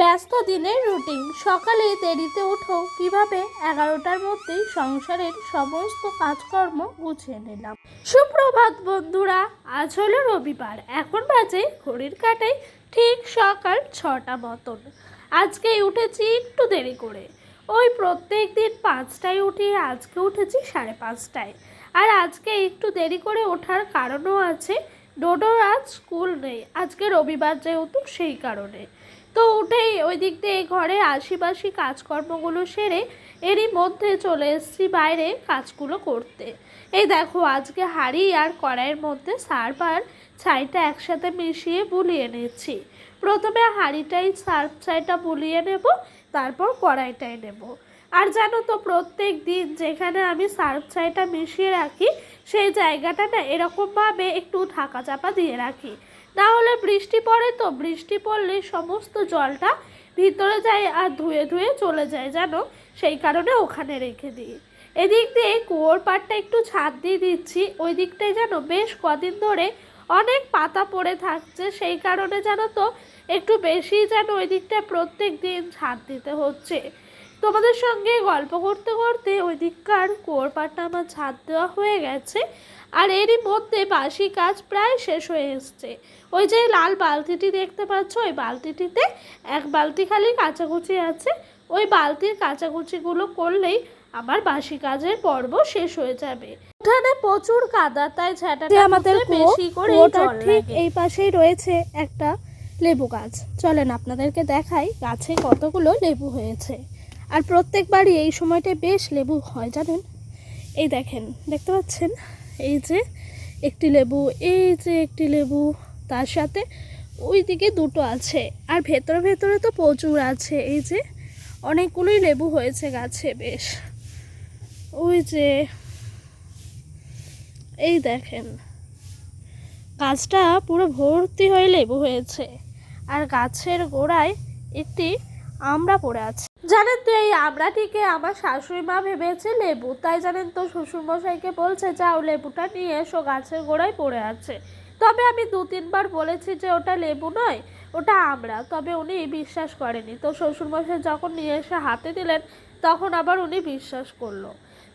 ব্যস্ত দিনের রুটিন। সকালে দেরিতে উঠো কিভাবে 11টার মধ্যেই সংসারের সমস্ত কাজকর্ম গুছিয়ে নিলাম। সুপ্রভাত বন্ধুরা, আজ হলো রবিবার। এখন বাজে ঘড়ির কাঁটায় ঠিক সকাল 6টা মতন। আজকেই উঠেছি একটু দেরি করে। ওই প্রত্যেক দিন 5টায় উঠি, আজকে উঠেছি 5:30টায়। আর আজকে একটু দেরি করে ওঠার কারণও আছে। ডোডোর আজ স্কুল নেই, আজকে রবিবার যেহেতু, সেই কারণে। তো উঠেই ওই দিক দিয়ে ঘরে আশিপাশি কাজকর্মগুলো সেরে এরই মধ্যে চলে এসেছি বাইরে কাজগুলো করতে। এই দেখো, আজকে হাঁড়ি আর কড়াইয়ের মধ্যে সার্ফ আর ছাইটা একসাথে মিশিয়ে বুলিয়ে নিচ্ছি। প্রথমে হাঁড়িটাই সার্ফ ছাইটা বুলিয়ে নেব, তারপর কড়াইটাই নেব। আর জানো তো, প্রত্যেক দিন যেখানে আমি সার্ফ ছাইটা মিশিয়ে রাখি সেই জায়গাটা না এরকমভাবে একটু ঢাকা চাপা দিয়ে রাখি, না হলে বৃষ্টি পড়ে, তো বৃষ্টি পড়লে সমস্ত জলটা ভিতরে যায় আর ধুয়ে ধুয়ে চলে যায় জানো, সেই কারণে ওখানে রেখে দিই। এদিক দিয়ে কুয়োর পাড়টা একটু ছাদ দিয়ে দিচ্ছি। ওই দিকটায় যেন বেশ কদিন ধরে অনেক পাতা পড়ে থাকছে, সেই কারণে জানো তো একটু বেশি যেন ওই দিকটায় প্রত্যেক দিন ছাদ দিতে হচ্ছে। তোমাদের সঙ্গে গল্প করতে করতে ওই দিককার কুয়োর পাড়টা আমার ছাদ দেওয়া হয়ে গেছে। আর এরই মধ্যে বাসি কাজ প্রায় শেষ হয়ে এসছে। ওই যে লাল বালতিটি দেখতে পাচ্ছ, ওই বালতিটিতে এক বালতি খালি কাচাকুচি আছে। ওই বালতির কাচাকুচিগুলো করলেই আমার বাসি কাজের পর্ব শেষ হয়ে যাবে। উঠানে প্রচুর কাদা, তাই ঝাঁটাটা আমাদের বেশি করে ঠিক এই পাশেই রয়েছে একটা লেবু গাছ। চলেন আপনাদেরকে দেখাই গাছে কতগুলো লেবু হয়েছে। আর প্রত্যেকবারই এই সময়টায় বেশ লেবু হয় জানেন। এই দেখেন, দেখতে পাচ্ছেন, এই যে একটি লেবু, এই যে একটি লেবু, তার সাথে ওই দিকে দুটো আছে, আর ভেতরে ভেতরে তো প্রচুর আছে। এই যে অনেকগুলোই লেবু হয়েছে গাছে বেশ। ওই যে এই দেখেন, গাছটা পুরো ভর্তি হয়ে লেবু হয়েছে। আর গাছের গোড়ায় একটি আমড়া পড়ে আছে। জানেন তো, এই আমড়াটিকে আমার শাশুড়ি মা ভেবেছে লেবু, তাই জানেন তো শ্বশুরমশাইকে বলছে যাও লেবুটা নিয়ে এসো, গাছের গোড়ায় পড়ে আছে। তবে আমি 2-3বার বলেছি যে ওটা লেবু নয়, ওটা আমড়া, তবে উনি বিশ্বাস করেনি। তো শ্বশুরমশাই যখন নিয়ে এসে হাতে দিলেন তখন আবার উনি বিশ্বাস করলো।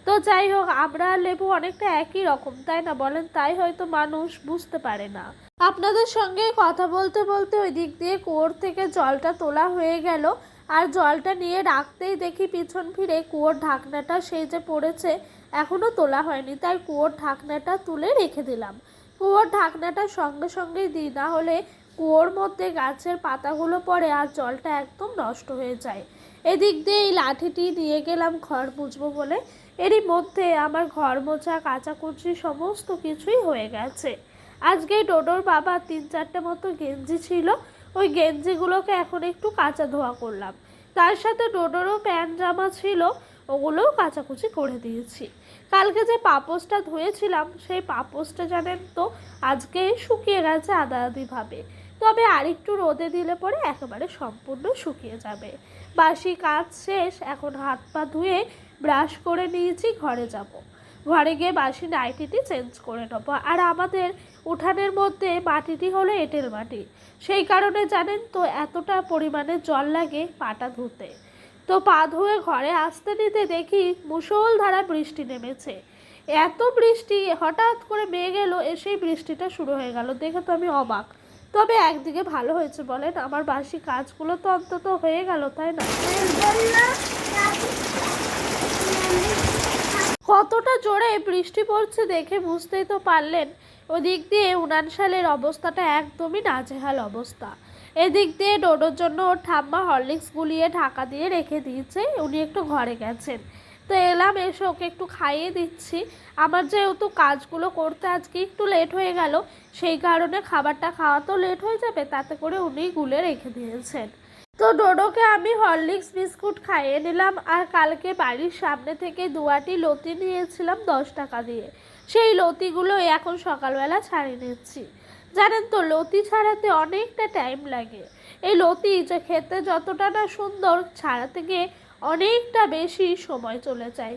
তো যাই হোক, আমড়া আর লেবু অনেকটা একই রকম, তাই না বলেন? তাই হয়তো মানুষ বুঝতে পারে না। আপনাদের সঙ্গে কথা বলতে বলতে ওই দিক দিয়ে কুয়োর থেকে জলটা তোলা হয়ে গেল। আর জলটা নিয়ে রাখতেই দেখি পিছন ফিরে কুয়োর ঢাকনাটা সেই যে পড়েছে, এখনও তোলা হয়নি, তাই কুয়োর ঢাকনাটা তুলে রেখে দিলাম। কুয়োর ঢাকনাটা সঙ্গে সঙ্গেই দিই, না হলে কুয়োর মধ্যে গাছের পাতাগুলো পড়ে আর জলটা একদম নষ্ট হয়ে যায়। এদিক দিয়ে এই লাঠিটি নিয়ে গেলাম ঘর মুছবো বলে। এরই মধ্যে আমার ঘর মোছা কাচাকুচি সমস্ত কিছুই হয়ে গেছে। আজকে ডোডোর বাবা 3-4টে মতো গেঞ্জি ছিল, ওই গেঞ্জিগুলোকে এখন একটু কাচা ধোয়া করলাম। তার সাথে ডোডোরও প্যান্ট জামা ছিল, ওগুলোও কাচাকুচি করে দিয়েছি। কালকে যে পাপোশটা ধুয়েছিলাম সেই পাপোশটা জানেন তো আজকে শুকিয়ে গেছে আধা আধিভাবে, তবে আরেকটু রোদে দিলে পরে একেবারে সম্পূর্ণ শুকিয়ে যাবে। বাসি কাজ শেষ, এখন হাত পা ধুয়ে ব্রাশ করে নিয়েছি, ঘরে যাব। ঘরে গিয়ে বাসি নাইটিটি চেঞ্জ করে নেবো। আর আমাদের উঠানের মধ্যে মাটিটি হলো এঁটেল মাটি, সেই কারণে জানেন তো এতটা পরিমাণে জল লাগে পাটা ধুতে। তো পা ধুয়ে ঘরে আসতে নিতে দেখি মুষলধারা বৃষ্টি নেমেছে। এত বৃষ্টি, হঠাৎ করে মেঘ এলো, এসেই বৃষ্টিটা শুরু হয়ে গেল। দেখে তো আমি অবাক। তবে একদিকে ভালো হয়েছে বলেন, আমার বাসি কাজগুলো তো অন্তত হয়ে গেল, তাই না? কতটা জোরে বৃষ্টি পড়ছে দেখে বুঝতেই তো পারলেন। ওদিক দিয়ে উনানশালের অবস্থাটা একদমই নাজেহাল অবস্থা। এদিক দিয়ে ডোডোর জন্য ওর ঠাম্মা হরলিক্স গুলিয়ে ঢাকা দিয়ে রেখে দিয়েছে, উনি একটু ঘরে গেছেন। তো এলাম, এসে ওকে একটু খাইয়ে দিচ্ছি। আমার যেহেতু কাজগুলো করতে আজকে একটু লেট হয়ে গেল, সেই কারণে খাবারটা খাওয়া তো লেট হয়ে যাবে, তাতে করে উনি গুলে রেখে দিয়েছেন। তো ডোডোকে আমি হরলিক্স বিস্কুট খাইয়ে নিলাম। আর কালকে বাড়ির সামনে থেকে 2 আটি লতি নিয়েছিলাম 10 টাকা দিয়ে, সেই লতিগুলো এখন সকালবেলা ছাড়িয়ে নিচ্ছি। জানেন তো, লতি ছাড়াতে অনেকটা টাইম লাগে। এই লতি যে খেতে যতটা না সুন্দর, ছাড়াতে গিয়ে অনেকটা বেশি সময় চলে যায়।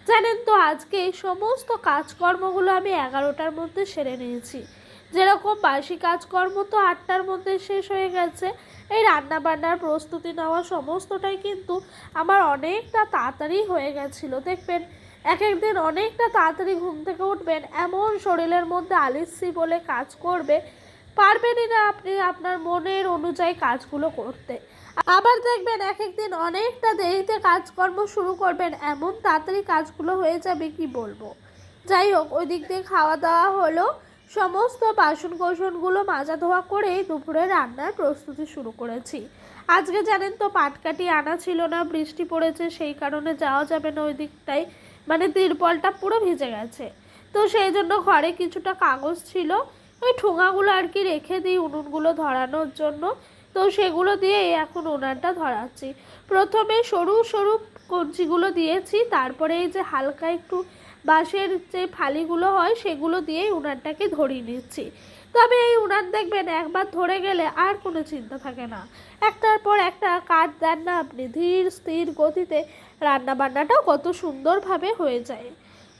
জানেন তো, আজকে এই সমস্ত কাজকর্মগুলো আমি 11টার মধ্যে সেরে নিয়েছি। যেরকম বাসি কাজকর্ম তো 8টার মধ্যে শেষ হয়ে গেছে, এই রান্না বান্নার প্রস্তুতি নেওয়া সমস্তটাই কিন্তু আমার অনেকটা তাড়াতাড়ি হয়ে গেছিলো। দেখবেন এক একদিন অনেকটা তাড়াতাড়ি ঘুম থেকে উঠবেন, এমন শরীরের মধ্যে আলিস্যি বলে কাজ করবে, পারবেনই না আপনি আপনার মনের অনুযায়ী কাজগুলো করতে। আবার দেখবেন এক একদিন অনেকটা দেরিতে কাজকর্ম শুরু করবেন, এমন তাড়াতাড়ি কাজগুলো হয়ে যাবে কি বলবো। যাই হোক, ওই দিক দিয়ে খাওয়া দাওয়া হলো, সমস্ত বাসন কোসনগুলো মাজা ধোয়া করেই দুপুরে রান্নার প্রস্তুতি শুরু করেছি। আজকে জানেন তো পাটকাঠি আনা ছিল না, বৃষ্টি পড়েছে, সেই কারণে যাওয়া যাবে না ওই দিকটাই, মানে তিরপলটা পুরো ভিজে গেছে। তো সেই জন্য ঘরে কিছুটা কাগজ ছিল, ওই ঠোঙাগুলো আর কি রেখে দিই উনুনগুলো ধরানোর জন্য। তো সেগুলো দিয়ে এখন উনানটা ধরাচ্ছি। প্রথমে সরু সরু কঞ্চিগুলো দিয়েছি, তারপরে এই যে হালকা একটু বাঁশের যে ফালিগুলো হয় সেগুলো দিয়েই উনানটাকে ধরিয়ে নিচ্ছি। তবে এই উনান দেখবেন একবার ধরে গেলে আর কোনো চিন্তা থাকে না, একটার পর একটা কাজ দেন না আপনি, ধীর স্থির গতিতে রান্না বান্নাটাও কত সুন্দরভাবে হয়ে যায়।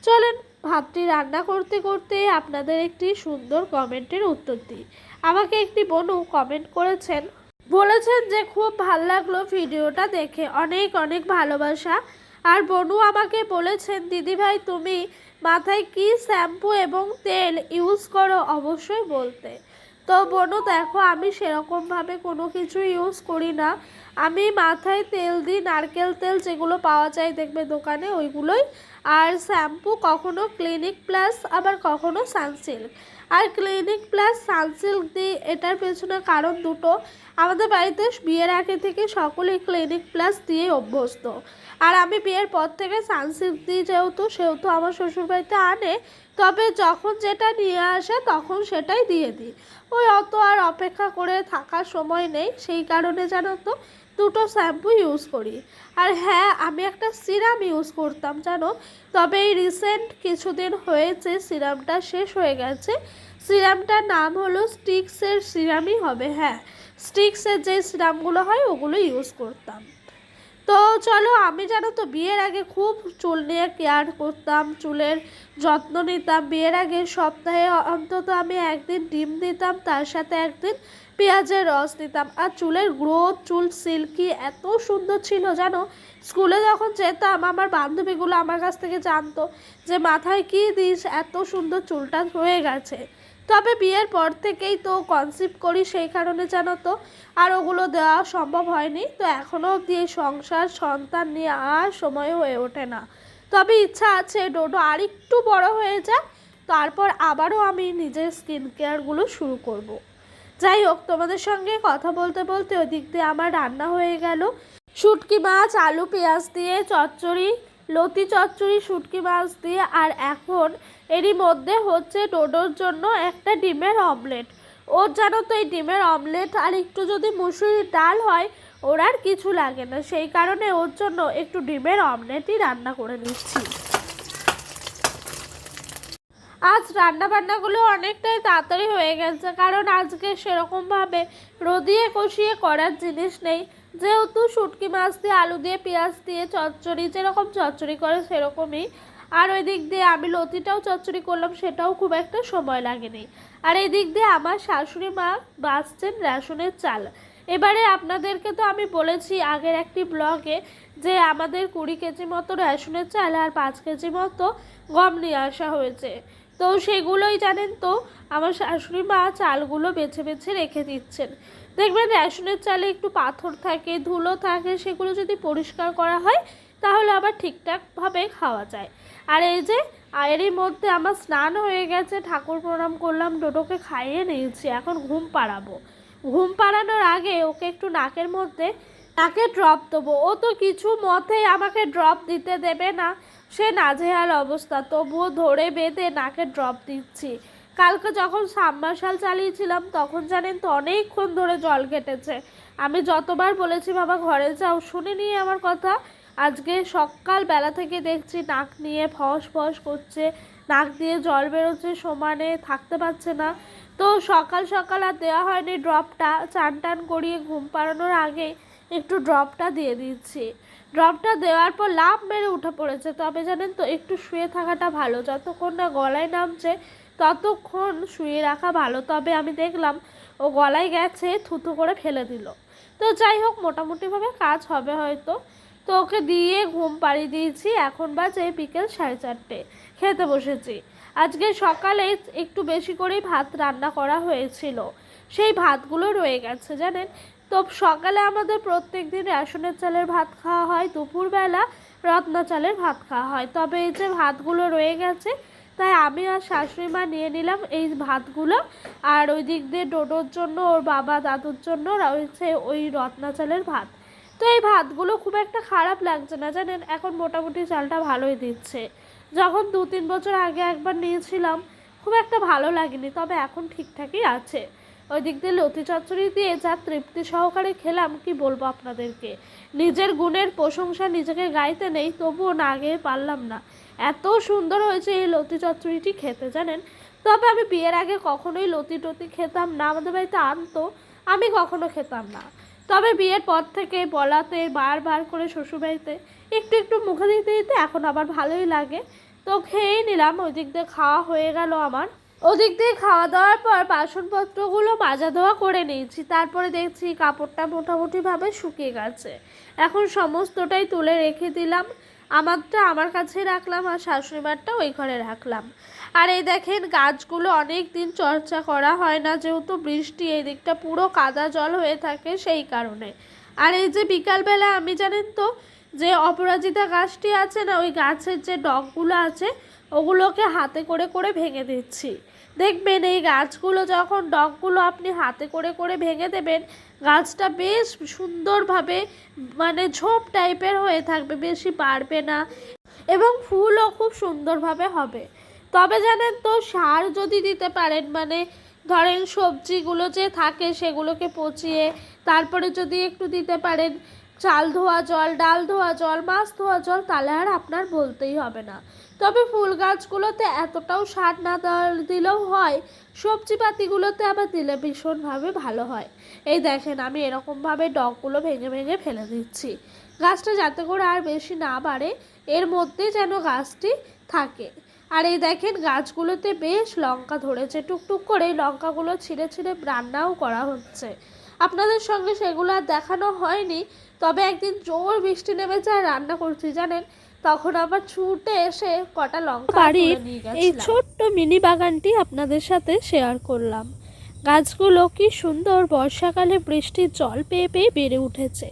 চলেন ভাতটি রান্না করতে করতে আপনাদের একটি সুন্দর কমেন্টের উত্তর দিই। আমাকে একটি বোনু কমেন্ট করেছেন, বলেছেন যে খুব ভালো লাগলো ভিডিওটা দেখে, অনেক অনেক ভালোবাসা। আর বোনু আমাকে বলেছেন, দিদিভাই তুমি মাথায় কি শ্যাম্পু এবং তেল ইউজ করো অবশ্যই বলতে। তো বোনু দেখো, আমি সেরকমভাবে কোনো কিছু ইউজ করি না, আমি মাথায় তেল দিই নারকেল তেল, যেগুলো পাওয়া যায় দেখবে দোকানে ওইগুলোই। আর শ্যাম্পু কখনো ক্লিনিক প্লাস, আবার কখনো সানসিল্ক। আর ক্লিনিক প্লাস সানসিল্ক দিই, এটার পেছনে কারণ দুটো। আমাদের বাড়িতে বিয়ের আগে থেকে সকলেই ক্লিনিক প্লাস দিয়ে অভ্যস্ত, আর আমি বিয়ের পর থেকে সানসিল্ক দিই সেহেতু আমার শ্বশুরবাড়িতে আনে, তবে যখন যেটা নিয়ে আসে তখন সেটাই দিয়ে দিই। ওই অত আর অপেক্ষা করে থাকার সময় নেই, সেই কারণে জানো তো দুটো শ্যাম্পু ইউজ করি। আর হ্যাঁ, আমি একটা সিরাম ইউজ করতাম জানো, তবে এই রিসেন্ট কিছুদিন হয়েছে সিরামটা শেষ হয়ে গেছে। সিরামটার নাম হলো স্টিক্সের সিরামই হবে, হ্যাঁ স্টিক্সের যে সিরামগুলো হয় ওগুলো ইউজ করতাম। তো চলো, আমি জানো তো বিয়ের আগে খুব চুল নিয়ে কেয়ার করতাম, চুলের যত্ন নিতাম। বিয়ের আগে সপ্তাহে অন্তত আমি একদিন ডিম দিতাম, তার সাথে একদিন পেঁয়াজের রস দিতাম। আর চুলের গ্রোথ, চুল সিল্কি এত সুন্দর ছিল জানো, স্কুলে যখন যেতাম আমার বান্ধবীগুলো আমার কাছ থেকে জানতো যে মাথায় কী দিস, এত সুন্দর চুলটা হয়ে গেছে। তবে বিয়ের পর থেকেই তো কনসিভ করি, সেই কারণে জানো তো আর ওগুলো দেওয়া সম্ভব হয়নি। তো এখনও অবধি সংসার সন্তান নিয়ে আর সময় হয়ে ওঠে না। তবে ইচ্ছা আছে ডোডো আর একটু বড় হয়ে যাক, তারপর আবারও আমি নিজের স্কিন কেয়ারগুলো শুরু করব। যাই হোক, তোমাদের সঙ্গে কথা বলতে বলতে ওই দিক দিয়ে আমার রান্না হয়ে গেল। শুটকি মাছ আলু পেঁয়াজ দিয়ে চচ্চড়ি, লতি চচ্চড়ি শুটকি মাছ দিয়ে। আর এখন এরই মধ্যে হচ্ছে ডোডোর জন্য একটা ডিমের অমলেট। ওর জানো তো এই ডিমের অমলেট আর একটু যদি মুসুরির ডাল হয় ওর আর কিছু লাগে না, সেই কারণে ওর জন্য একটু ডিমের অমলেটই রান্না করে নিচ্ছি। আজ রান্নাবান্নাগুলো অনেকটাই তাড়াতাড়ি হয়ে গেছে, কারণ আজকে সেরকমভাবে রদিয়ে কষিয়ে করার জিনিস নেই, যেহেতু শুটকি মাছ দিয়ে আলু দিয়ে পেঁয়াজ দিয়ে চচ্চড়ি, যেরকম চচ্চড়ি করে সেরকমই। আর ওই দিক দিয়ে আমি লতিটাও চচ্চড়ি করলাম, সেটাও খুব একটা সময় লাগেনি। আর এই দিক দিয়ে আমার শাশুড়ি মা বাছছেন রেশনের চাল। এবারে আপনাদেরকে তো আমি বলেছি আগের একটি ব্লগে যে আমাদের 20 কেজি মতো রেশনের চাল আর 5 কেজি মতো গম নিয়ে আসা হয়েছে। তো সেগুলোই জানেন তো আমার শাশুড়ি মা চালগুলো বেছে বেছে রেখে দিচ্ছেন। দেখবেন রেশনের চালে একটু পাথর থাকে, ধুলো থাকে, সেগুলো যদি পরিষ্কার করা হয় তাহলে আবার ঠিকঠাকভাবে খাওয়া যায়। আর এই যে এরই মধ্যে আমার স্নান হয়ে গেছে, ঠাকুর প্রণাম করলাম, ডোডোকে খাইয়ে নিয়েছি, এখন ঘুম পাড়াবো। ঘুম পাড়ানোর আগে ওকে একটু নাকের মধ্যে ড্রপ দেবো। ও তো কিছু মতেই আমাকে ড্রপ দিতে দেবে না, সে নাজেহাল অবস্থা, তবুও ধরে বেঁধে নাকে ড্রপ দিচ্ছি। কালকে যখন সাবমার্শাল চালিয়েছিলাম তখন জানেন তো অনেকক্ষণ ধরে জল কেটেছে। আমি যতবার বলেছি বাবা ঘরে যাও, শুনিনি আমার কথা। আজকে সকাল বেলা থেকে দেখছি নাক নিয়ে ফস ফস করছে, নাক দিয়ে জল বেরোচ্ছে, সমানে থাকতে পারছে না। তো সকাল সকাল আর দেওয়া হয়নি ড্রপটা, চান টান করিয়ে ঘুম পাড়ানোর আগে একটু ড্রপটা দিয়ে দিচ্ছি। ড্রপটা দেওয়ার পর লাফ মেরে উঠে পড়েছে। তবে জানেন তো একটু শুয়ে থাকাটা ভালো, যতক্ষণ না গলায় নামছে ততক্ষণ শুয়ে রাখা ভালো। তবে আমি দেখলাম ও গলায় গেছে, থুতু করে ফেলে দিল। তো যাই হোক, মোটামুটিভাবে কাজ হবে হয়তো। তো ওকে দিয়ে ঘুম পাড়িয়ে দিয়েছি। এখন বাজে বিকেল 4:30, খেতে বসেছি। আজকে সকালে একটু বেশি করেই ভাত রান্না করা হয়েছিল, সেই ভাতগুলো রয়ে গেছে জানেন। তো সকালে আমাদের প্রত্যেক দিন রেশনের চালের ভাত খাওয়া হয়, দুপুরবেলা রত্না চালের ভাত খাওয়া হয়। তবে এই যে ভাতগুলো রয়ে গেছে, তাই আমি আর শাশুড়ি মা নিয়ে নিলাম এই ভাতগুলো। আর ওই দিক দিয়ে ডোডোর জন্য, ওর বাবা দাদুর জন্য রয়েছে ওই রত্না চালের ভাত। তো এই ভাতগুলো খুব একটা খারাপ লাগছে না জানেন, এখন মোটামুটি চালটা ভালোই দিচ্ছে। যখন 2-3 বছর আগে একবার নিয়েছিলাম খুব একটা ভালো লাগেনি, তবে এখন ঠিকঠাকই আছে। ওই দিক দিয়ে লতি চচ্চড়ি দিয়ে যা তৃপ্তি সহকারে খেলাম কি বলবো আপনাদেরকে। নিজের গুণের প্রশংসা নিজেকে গাইতে নেই, তবুও না গেয়ে পারলাম না। এত সুন্দর হয়েছে এই লতি চচ্চড়িটি খেতে জানেন। তবে আমি বিয়ের আগে কখনোই লতি টতি খেতাম না, আমাদের বাড়িতে আনতো, আমি কখনো খেতাম না। তবে বিয়ের পর থেকে বলাতে বারবার করে শ্বশুরবাড়িতে একটু একটু মুখে দিতে দিতে এখন আবার ভালোই লাগে। তো খেয়েই নিলাম। ওই দিক দিয়ে খাওয়া হয়ে গেল আমার। ওদিক দিয়ে খাওয়া দাওয়ার পর বাসনপত্রগুলো মাজা ধোয়া করে নিয়েছি। তারপরে দেখছি কাপড়টা মোটামুটিভাবে শুকিয়ে গেছে। এখন সমস্তটাই তুলে রেখে দিলাম। আমারটা আমার কাছেই রাখলাম, আর শাশুড়িমারটা ওই ঘরে রাখলাম। আর এই দেখেন, গাছগুলো অনেক দিন চর্চা করা হয় না, যেহেতু বৃষ্টি এই দিকটা পুরো কাদা জল হয়ে থাকে সেই কারণে। আর এই যে বিকালবেলা আমি জানেন তো যে অপরাজিতা গাছটি আছে না, ওই গাছের যে ডগগুলো আছে ওগুলোকে হাতে করে করে ভেঙে দিচ্ছি। দেখবেন এই গাছগুলো যখন ডগগুলো আপনি হাতে করে করে ভেঙে দেবেন, গাছটা বেশ সুন্দরভাবে মানে ঝোপ টাইপের হয়ে থাকবে, বেশি বাড়বে না এবং ফুলও খুব সুন্দরভাবে হবে। তবে জানেন তো, সার যদি দিতে পারেন, মানে ধরেন সবজিগুলো যে থাকে সেগুলোকে পচিয়ে তারপরে যদি একটু দিতে পারেন চাল ধোয়া জল, ডাল ধোয়া জল, মাছ ধোয়া জল, তাহলে আর আপনার বলতেই হবে না। তবে ফুল গাছগুলোতে এতটাও সার না দিলেও হয়, সবজিপাতিগুলোতে আবার দিলে ভীষণভাবে ভালো হয়। এই দেখেন, আমি এরকমভাবে ডগগুলো ভেঙে ভেঙে ফেলে দিচ্ছি, গাছটা যাতে করে আর বেশি না বাড়ে, এর মধ্যে যেন গাছটি থাকে। আর এই দেখেন, গাছগুলোতে বেশ লঙ্কা ধরেছে, টুকটুক করে লঙ্কাগুলো ছিঁড়ে ছিঁড়ে রান্নাও করা হচ্ছে। আপনাদের সঙ্গে সেগুলো আর দেখানো হয়নি। তবে একদিন জোর বৃষ্টি নেমেছে আর রান্না করছি জানেন, তখন আবার ছুটে এসে কটা লঙ্কা বাড়ির এই ছোট্ট মিনি বাগানটি আপনাদের সাথে শেয়ার করলাম। গাছগুলো কি সুন্দর বর্ষাকালে বৃষ্টির জল পেয়ে পেয়ে বেড়ে উঠেছে।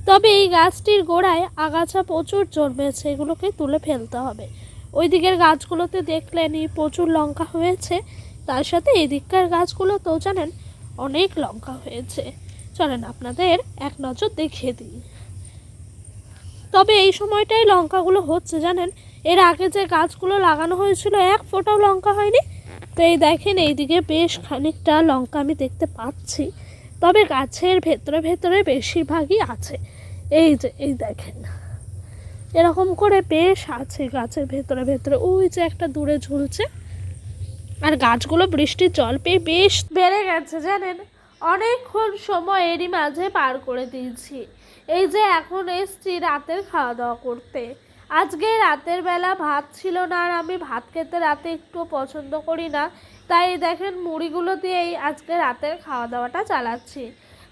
তবে এই গাছটির গোড়ায় আগাছা প্রচুর জন্মেছে, এগুলোকে তুলে ফেলতে হবে। ওই দিকের গাছগুলোতে দেখলেনই প্রচুর লঙ্কা হয়েছে, তার সাথে এদিককার গাছগুলোতেও জানেন অনেক লঙ্কা হয়েছে। চলেন আপনাদের এক নজর দেখিয়ে দিই। তবে এই সময়টাই লঙ্কাগুলো হচ্ছে জানেন, এর আগে যে গাছগুলো লাগানো হয়েছিল এক ফোঁটাও লঙ্কা হয়নি। তো এই দেখেন, এইদিকে বেশ খানিকটা লঙ্কা আমি দেখতে পাচ্ছি, তবে গাছের ভেতরে ভেতরে বেশিরভাগই আছে। এই যে এই দেখেন, এরকম করে বেশ আছে গাছের ভেতরে ভেতরে, ওই যে একটা দূরে ঝুলছে। আর গাছগুলো বৃষ্টির জল পেয়ে বেশ বেড়ে গেছে জানেন, অনেকক্ষণ সময় এরই মাঝে পার করে দিয়েছি। এই যে এখন এসছি রাতের খাওয়া দাওয়া করতে। আজকে রাতের বেলা ভাত ছিল না, আর আমি ভাত খেতে রাতে একটু পছন্দ করি না, তাই দেখেন মুড়িগুলো দিয়েই আজকে রাতের খাওয়া দাওয়াটা চালাচ্ছি।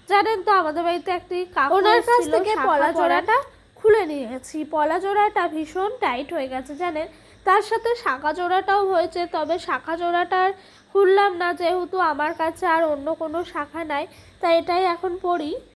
জানেন তো, আমাদের বাড়িতে একটি ওনার কাছ থেকে পলা জোড়াটা খুলে নিয়েছি। পলা জোড়াটা ভীষণ টাইট হয়ে গেছে জানেন, তার সাথে শাঁখা জোড়াটাও হয়েছে, তবে শাঁখা জোড়াটার খুললাম না, যেহেতু আমার কাছে আর অন্য কোনো শাঁখা নাই, তাই এটাই এখন পরি।